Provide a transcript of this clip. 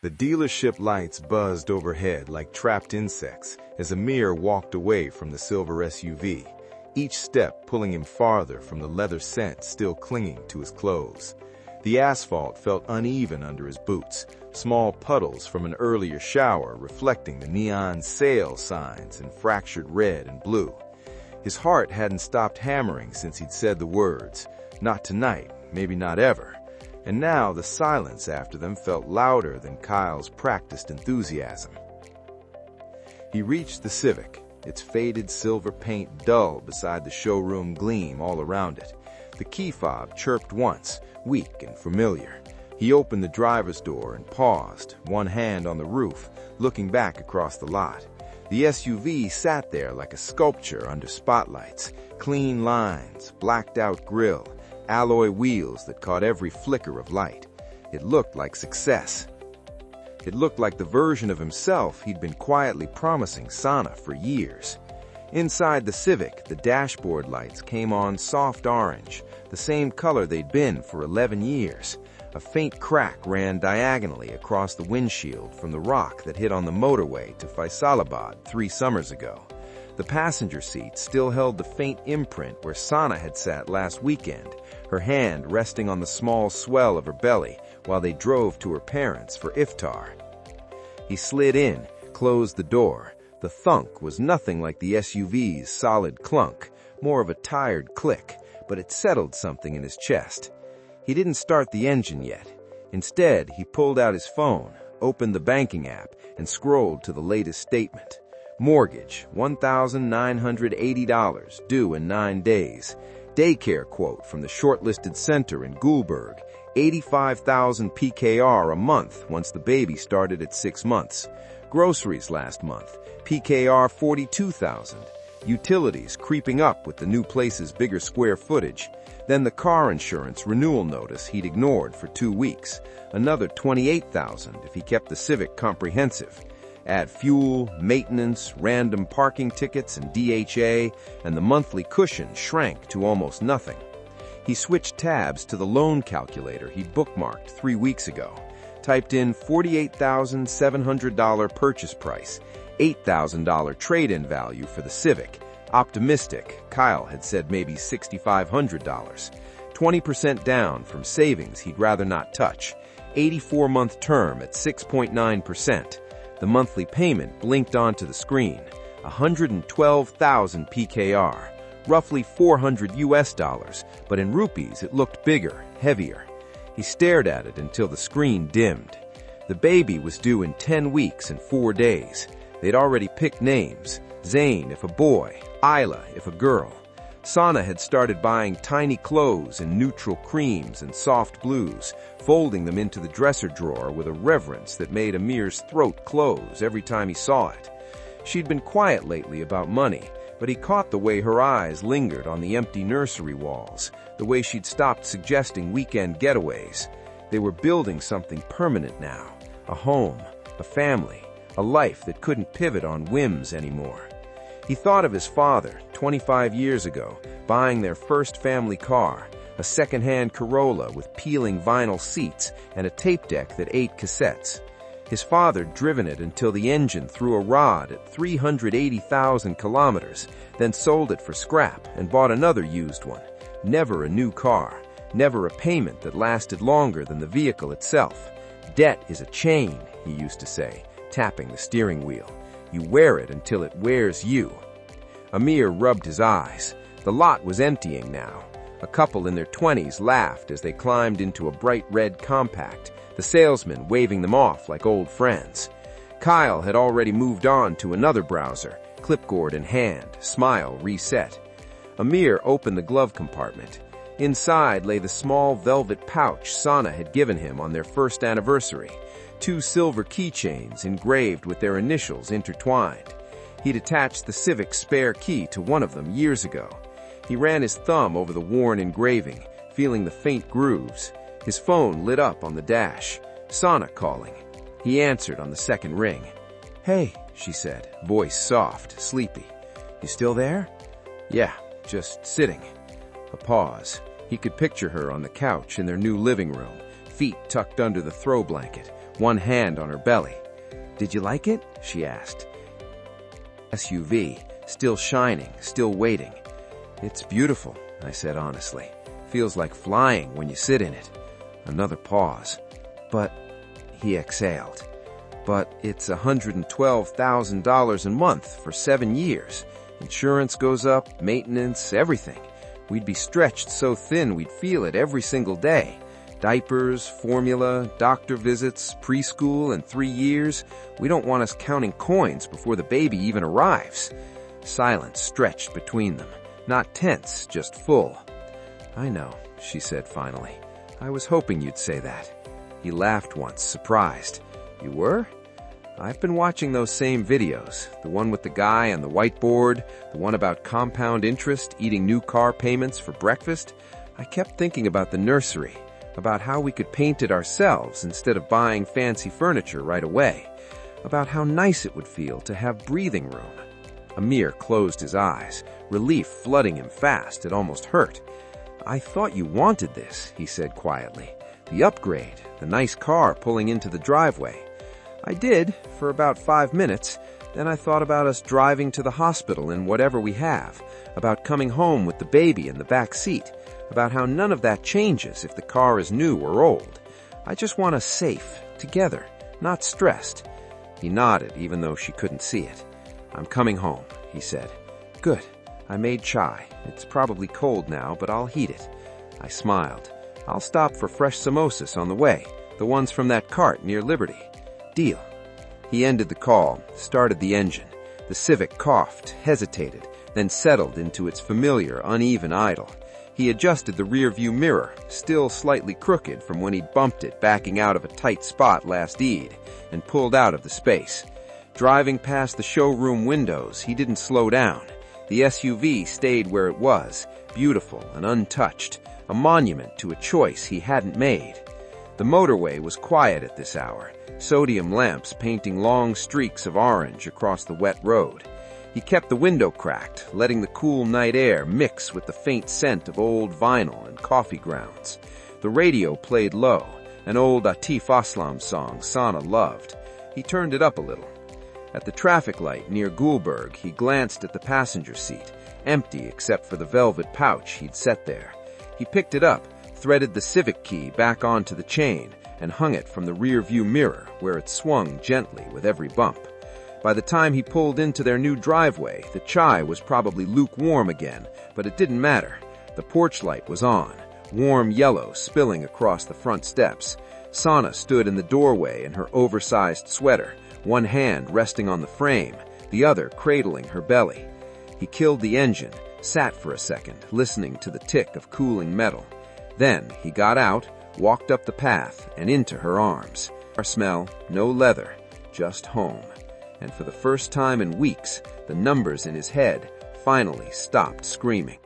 The dealership lights buzzed overhead like trapped insects as Amir walked away from the silver SUV, each step pulling him farther from the leather scent still clinging to his clothes. The asphalt felt uneven under his boots, small puddles from an earlier shower reflecting the neon sale signs in fractured red and blue. His heart hadn't stopped hammering since he'd said the words, "Not tonight, maybe not ever." And now the silence after them felt louder than Kyle's practiced enthusiasm. He reached the Civic, its faded silver paint dull beside the showroom gleam all around it. The key fob chirped once, weak and familiar. He opened the driver's door and paused, one hand on the roof, looking back across the lot. The SUV sat there like a sculpture under spotlights, clean lines, blacked-out grille, alloy wheels that caught every flicker of light. It looked like success. It looked like the version of himself he'd been quietly promising Sana for years. Inside the Civic, the dashboard lights came on soft orange, the same color they'd been for 11 years. A faint crack ran diagonally across the windshield from the rock that hit on the motorway to Faisalabad 3 summers ago. The passenger seat still held the faint imprint where Sana had sat last weekend, her hand resting on the small swell of her belly while they drove to her parents' for iftar. He slid in, closed the door. The thunk was nothing like the SUV's solid clunk, more of a tired click, but it settled something in his chest. He didn't start the engine yet. Instead, he pulled out his phone, opened the banking app, and scrolled to the latest statement. Mortgage, $1,980, due in 9 days. Daycare quote from the shortlisted center in Gulberg, 85,000 PKR a month once the baby started at 6 months. Groceries last month, PKR 42,000. Utilities creeping up with the new place's bigger square footage. Then the car insurance renewal notice he'd ignored for 2 weeks. Another 28,000 if he kept the Civic comprehensive. Add fuel, maintenance, random parking tickets, and DHA, and the monthly cushion shrank to almost nothing. He switched tabs to the loan calculator he'd bookmarked 3 weeks ago, typed in $48,700 purchase price, $8,000 trade-in value for the Civic. Optimistic, Kyle had said maybe $6,500. 20% down from savings he'd rather not touch. 84-month term at 6.9%. The monthly payment blinked onto the screen. 112,000 PKR, roughly $400, but in rupees it looked bigger, heavier. He stared at it until the screen dimmed. The baby was due in 10 weeks and 4 days. They'd already picked names. Zain if a boy, Isla if a girl. Sana had started buying tiny clothes in neutral creams and soft blues, folding them into the dresser drawer with a reverence that made Amir's throat close every time he saw it. She'd been quiet lately about money, but he caught the way her eyes lingered on the empty nursery walls, the way she'd stopped suggesting weekend getaways. They were building something permanent now, a home, a family, a life that couldn't pivot on whims anymore. He thought of his father, 25 years ago, buying their first family car, a second-hand Corolla with peeling vinyl seats and a tape deck that ate cassettes. His father driven it until the engine threw a rod at 380,000 kilometers, then sold it for scrap and bought another used one. Never a new car, never a payment that lasted longer than the vehicle itself. Debt is a chain, he used to say, tapping the steering wheel. You wear it until it wears you. Amir rubbed his eyes. The lot was emptying now. A couple in their 20s laughed as they climbed into a bright red compact, the salesman waving them off like old friends. Kyle had already moved on to another browser, clipboard in hand, smile reset. Amir opened the glove compartment. Inside lay the small velvet pouch Sana had given him on their first anniversary. 2 silver keychains engraved with their initials intertwined. He'd attached the Civic's spare key to one of them years ago. He ran his thumb over the worn engraving, feeling the faint grooves. His phone lit up on the dash. Sana calling. He answered on the second ring. "Hey," she said, voice soft, sleepy. "You still there?" "Yeah, just sitting." A pause. He could picture her on the couch in their new living room, feet tucked under the throw blanket, one hand on her belly. "Did you like it?" she asked. SUV, still shining, still waiting. "It's beautiful," I said honestly. "Feels like flying when you sit in it." Another pause. "But," he exhaled, "but it's $112,000 a month for 7 years. Insurance goes up, maintenance, everything. We'd be stretched so thin we'd feel it every single day. Diapers, formula, doctor visits, preschool, and 3 years. We don't want us counting coins before the baby even arrives." Silence stretched between them. Not tense, just full. "I know," she said finally. "I was hoping you'd say that." He laughed once, surprised. "You were?" "I've been watching those same videos. The one with the guy and the whiteboard, the one about compound interest, eating new car payments for breakfast. I kept thinking about the nursery, about how we could paint it ourselves instead of buying fancy furniture right away, about how nice it would feel to have breathing room." Amir closed his eyes, relief flooding him fast. It almost hurt. "I thought you wanted this," he said quietly. "The upgrade, the nice car pulling into the driveway." "I did, for about 5 minutes. Then I thought about us driving to the hospital in whatever we have, about coming home with the baby in the back seat, about how none of that changes if the car is new or old. I just want us safe, together, not stressed." He nodded, even though she couldn't see it. "I'm coming home," he said. "Good. I made chai. It's probably cold now, but I'll heat it." I smiled. "I'll stop for fresh samosas on the way, the ones from that cart near Liberty." "Deal." He ended the call, started the engine. The Civic coughed, hesitated, then settled into its familiar, uneven idle. He adjusted the rear-view mirror, still slightly crooked from when he'd bumped it backing out of a tight spot last Eid, and pulled out of the space. Driving past the showroom windows, he didn't slow down. The SUV stayed where it was, beautiful and untouched, a monument to a choice he hadn't made. The motorway was quiet at this hour, sodium lamps painting long streaks of orange across the wet road. He kept the window cracked, letting the cool night air mix with the faint scent of old vinyl and coffee grounds. The radio played low, an old Atif Aslam song Sana loved. He turned it up a little. At the traffic light near Gulberg, he glanced at the passenger seat, empty except for the velvet pouch he'd set there. He picked it up, threaded the Civic key back onto the chain, and hung it from the rear-view mirror, where it swung gently with every bump. By the time he pulled into their new driveway, the chai was probably lukewarm again, but it didn't matter. The porch light was on, warm yellow spilling across the front steps. Sana stood in the doorway in her oversized sweater, one hand resting on the frame, the other cradling her belly. He killed the engine, sat for a second, listening to the tick of cooling metal. Then he got out, walked up the path, and into her arms. No smell, no leather, just home. And for the first time in weeks, the numbers in his head finally stopped screaming.